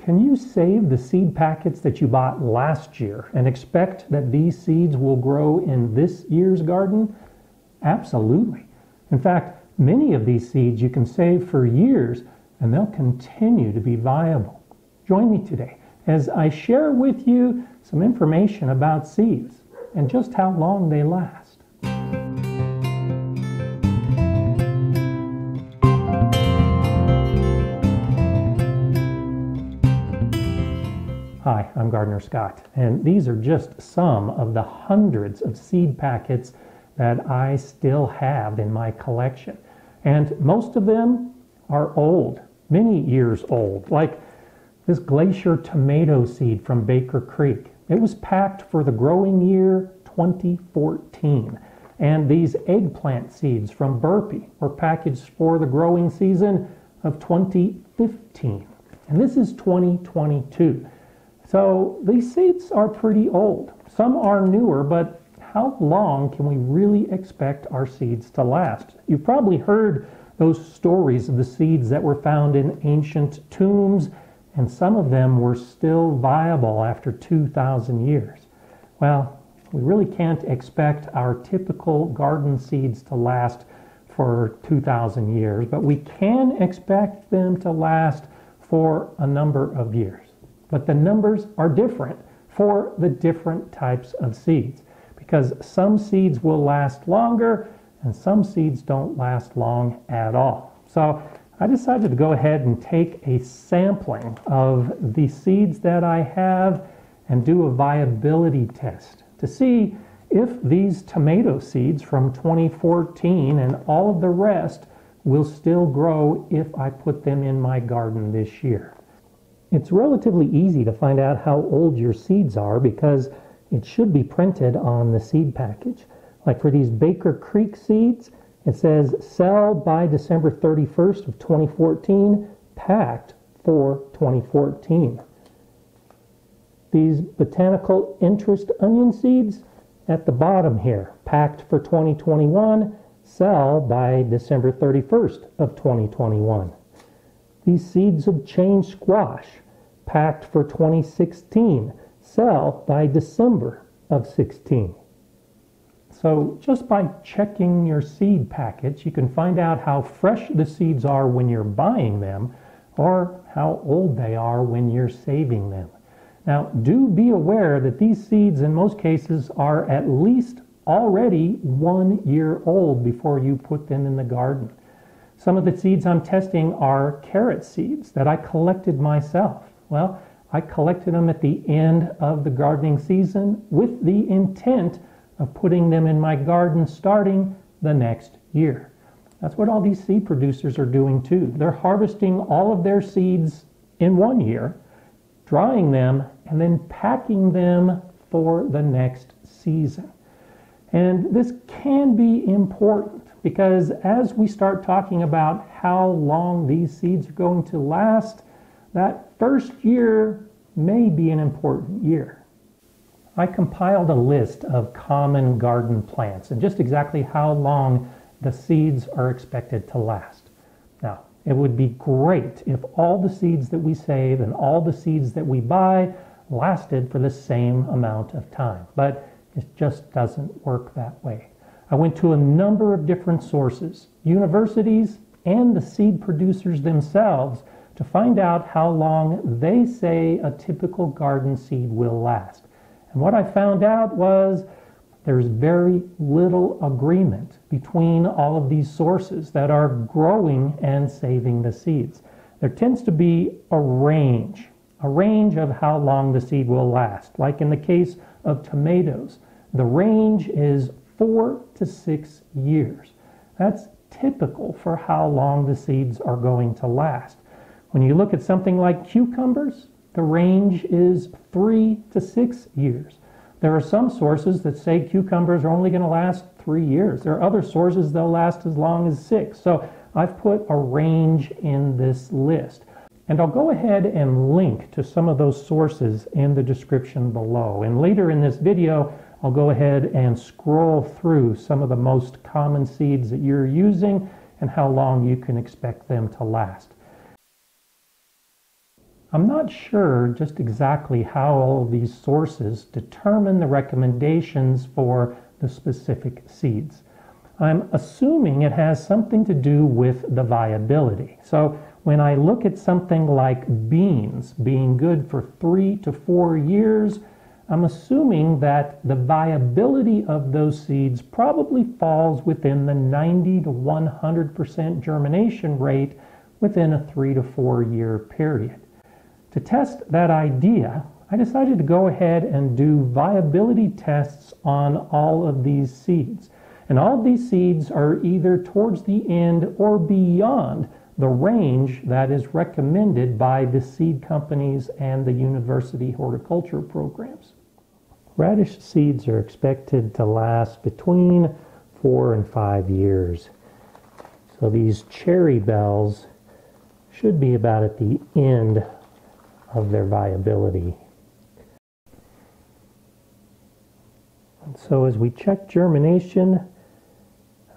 Can you save the seed packets that you bought last year and expect that these seeds will grow in this year's garden? Absolutely. In fact, many of these seeds you can save for years and they'll continue to be viable. Join me today as I share with you some information about seeds and just how long they last. Hi, I'm Gardener Scott, and these are just some of the hundreds of seed packets that I still have in my collection. And most of them are old, many years old, like this Glacier tomato seed from Baker Creek. It was packed for the growing year 2014. And these eggplant seeds from Burpee were packaged for the growing season of 2015. And this is 2022. So these seeds are pretty old. Some are newer, but how long can we really expect our seeds to last? You've probably heard those stories of the seeds that were found in ancient tombs, and some of them were still viable after 2,000 years. Well, we really can't expect our typical garden seeds to last for 2,000 years, but we can expect them to last for a number of years. But the numbers are different for the different types of seeds because some seeds will last longer and some seeds don't last long at all. So I decided to go ahead and take a sampling of the seeds that I have and do a viability test to see if these tomato seeds from 2014 and all of the rest will still grow if I put them in my garden this year. It's relatively easy to find out how old your seeds are because it should be printed on the seed package. Like for these Baker Creek seeds, it says sell by December 31st of 2014, packed for 2014. These botanical interest onion seeds at the bottom here, packed for 2021, sell by December 31st of 2021. These seeds of change squash, packed for 2016, sell by December of 16. So just by checking your seed packets, you can find out how fresh the seeds are when you're buying them or how old they are when you're saving them. Now, do be aware that these seeds in most cases are at least already 1 year old before you put them in the garden. Some of the seeds I'm testing are carrot seeds that I collected myself. Well, I collected them at the end of the gardening season with the intent of putting them in my garden starting the next year. That's what all these seed producers are doing too. They're harvesting all of their seeds in 1 year, drying them, and then packing them for the next season. And this can be important because as we start talking about how long these seeds are going to last, that first year may be an important year. I compiled a list of common garden plants and just exactly how long the seeds are expected to last. Now, it would be great if all the seeds that we save and all the seeds that we buy lasted for the same amount of time, but it just doesn't work that way. I went to a number of different sources, universities and the seed producers themselves, to find out how long they say a typical garden seed will last. And what I found out was there's very little agreement between all of these sources that are growing and saving the seeds. There tends to be a range of how long the seed will last. Like in the case of tomatoes, the range is 4 to 6 years. That's typical for how long the seeds are going to last. When you look at something like cucumbers, the range is 3 to 6 years. There are some sources that say cucumbers are only going to last 3 years. There are other sources they'll last as long as 6. So I've put a range in this list. And I'll go ahead and link to some of those sources in the description below. And later in this video, I'll go ahead and scroll through some of the most common seeds that you're using and how long you can expect them to last. I'm not sure just exactly how all of these sources determine the recommendations for the specific seeds. I'm assuming it has something to do with the viability. So when I look at something like beans being good for 3 to 4 years, I'm assuming that the viability of those seeds probably falls within the 90 to 100% germination rate within a 3 to 4 year period. To test that idea, I decided to go ahead and do viability tests on all of these seeds. And all of these seeds are either towards the end or beyond the range that is recommended by the seed companies and the university horticulture programs. Radish seeds are expected to last between 4 and 5 years. So these cherry bells should be about at the end of their viability. And so as we check germination,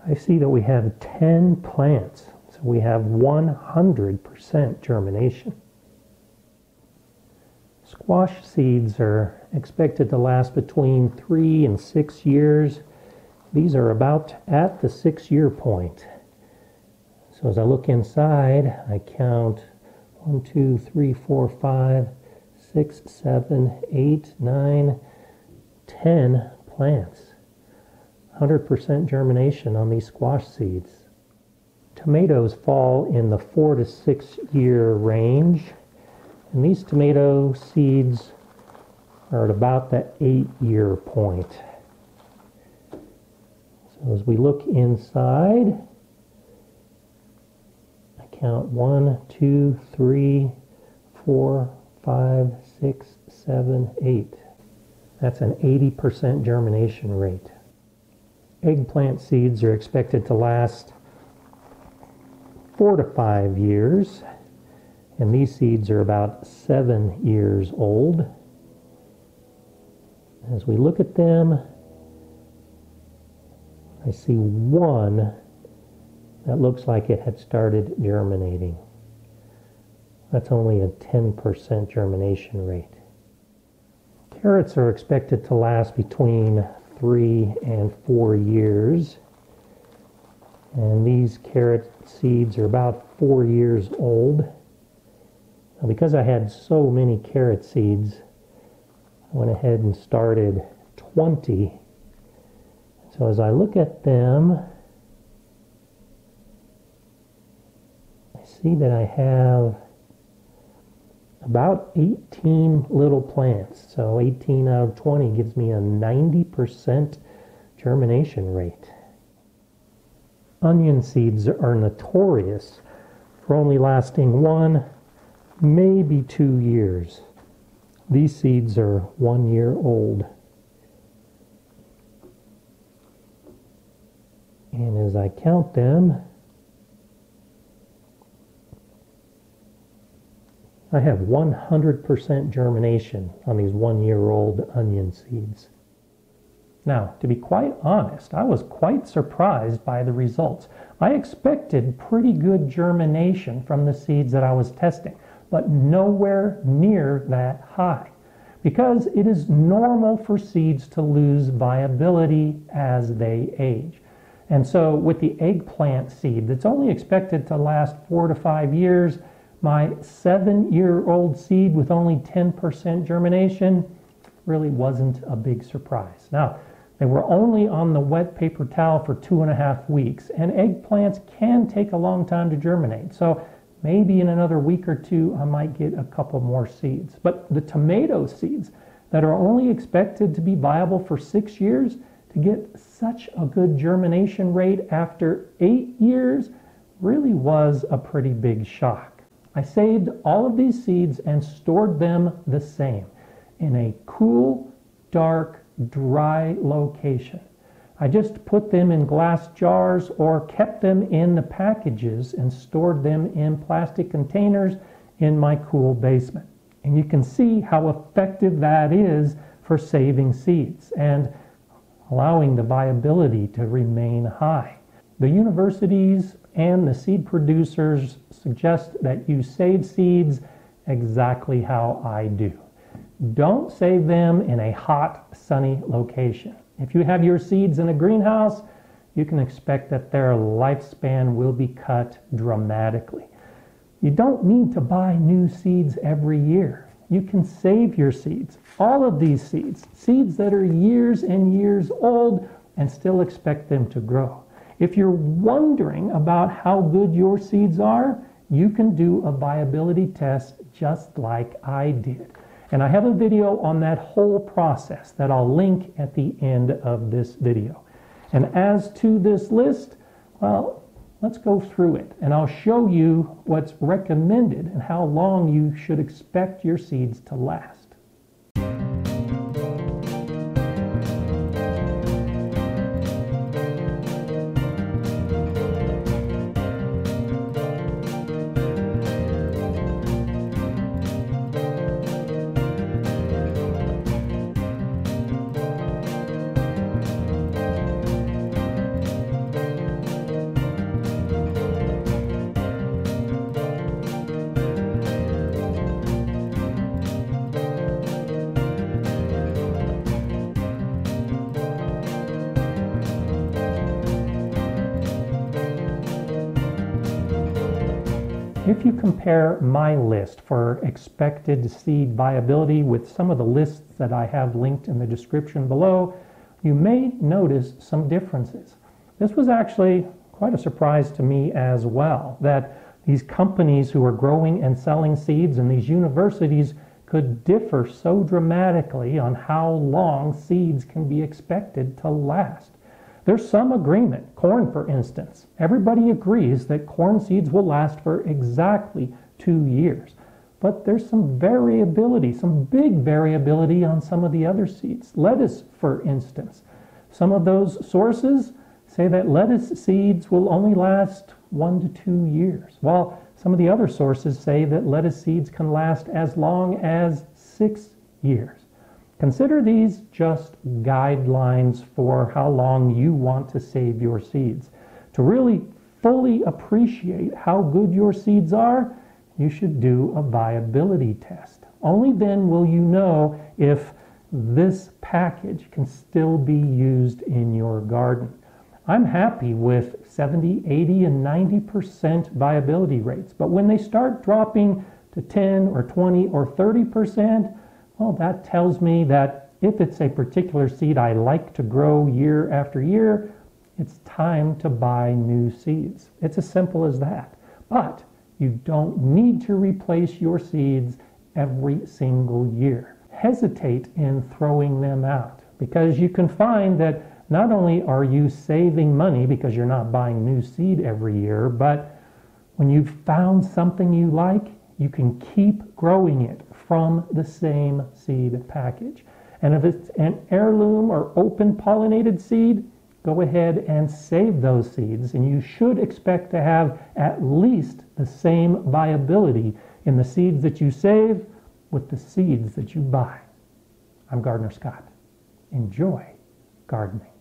I see that we have 10 plants. So we have 100% germination. Squash seeds are expected to last between 3 and 6 years. These are about at the 6-year point. So as I look inside, I count 1, 2, 3, 4, 5, 6, 7, 8, 9, 10 plants. 100% germination on these squash seeds. Tomatoes fall in the 4 to 6 year range, and these tomato seeds are at about the 8-year point. So as we look inside, I count 1, 2, 3, 4, 5, 6, 7, 8. That's an 80% germination rate. Eggplant seeds are expected to last 4 to 5 years, and these seeds are about 7 years old. As we look at them, I see one that looks like it had started germinating. That's only a 10% germination rate. Carrots are expected to last between 3 and 4 years. And these carrot seeds are about 4 years old. Now, because I had so many carrot seeds, I went ahead and started 20. So as I look at them, I see that I have about 18 little plants. So 18 out of 20 gives me a 90% germination rate. Onion seeds are notorious for only lasting 1, maybe 2 years. These seeds are 1 year old. And as I count them, I have 100% germination on these 1 year old onion seeds. Now, to be quite honest, I was quite surprised by the results. I expected pretty good germination from the seeds that I was testing, but nowhere near that high, because it is normal for seeds to lose viability as they age. And so with the eggplant seed that's only expected to last 4 to 5 years, my 7-year-old seed with only 10% germination really wasn't a big surprise. Now, they were only on the wet paper towel for 2.5 weeks, and eggplants can take a long time to germinate. So maybe in another week or two, I might get a couple more seeds. But the tomato seeds that are only expected to be viable for 6 years, to get such a good germination rate after 8 years really was a pretty big shock. I saved all of these seeds and stored them the same in a cool, dark, dry location. I just put them in glass jars or kept them in the packages and stored them in plastic containers in my cool basement. And you can see how effective that is for saving seeds and allowing the viability to remain high. The universities and the seed producers suggest that you save seeds exactly how I do. Don't save them in a hot, sunny location. If you have your seeds in a greenhouse, you can expect that their lifespan will be cut dramatically. You don't need to buy new seeds every year. You can save your seeds, all of these seeds that are years and years old, and still expect them to grow. If you're wondering about how good your seeds are, you can do a viability test just like I did. And I have a video on that whole process that I'll link at the end of this video. And as to this list, well, let's go through it. And I'll show you what's recommended and how long you should expect your seeds to last. If you compare my list for expected seed viability with some of the lists that I have linked in the description below, you may notice some differences. This was actually quite a surprise to me as well, that these companies who are growing and selling seeds and these universities could differ so dramatically on how long seeds can be expected to last. There's some agreement. Corn, for instance. Everybody agrees that corn seeds will last for exactly 2 years. But there's some variability, some big variability on some of the other seeds. Lettuce, for instance. Some of those sources say that lettuce seeds will only last 1 to 2 years, while some of the other sources say that lettuce seeds can last as long as 6 years. Consider these just guidelines for how long you want to save your seeds. To really fully appreciate how good your seeds are, you should do a viability test. Only then will you know if this package can still be used in your garden. I'm happy with 70, 80, and 90% viability rates, but when they start dropping to 10 or 20 or 30%, well, that tells me that if it's a particular seed I like to grow year after year, it's time to buy new seeds. It's as simple as that. But you don't need to replace your seeds every single year. Hesitate in throwing them out, because you can find that not only are you saving money because you're not buying new seed every year, but when you've found something you like, you can keep growing it from the same seed package. And if it's an heirloom or open pollinated seed, go ahead and save those seeds, and you should expect to have at least the same viability in the seeds that you save with the seeds that you buy. I'm Gardener Scott. Enjoy gardening.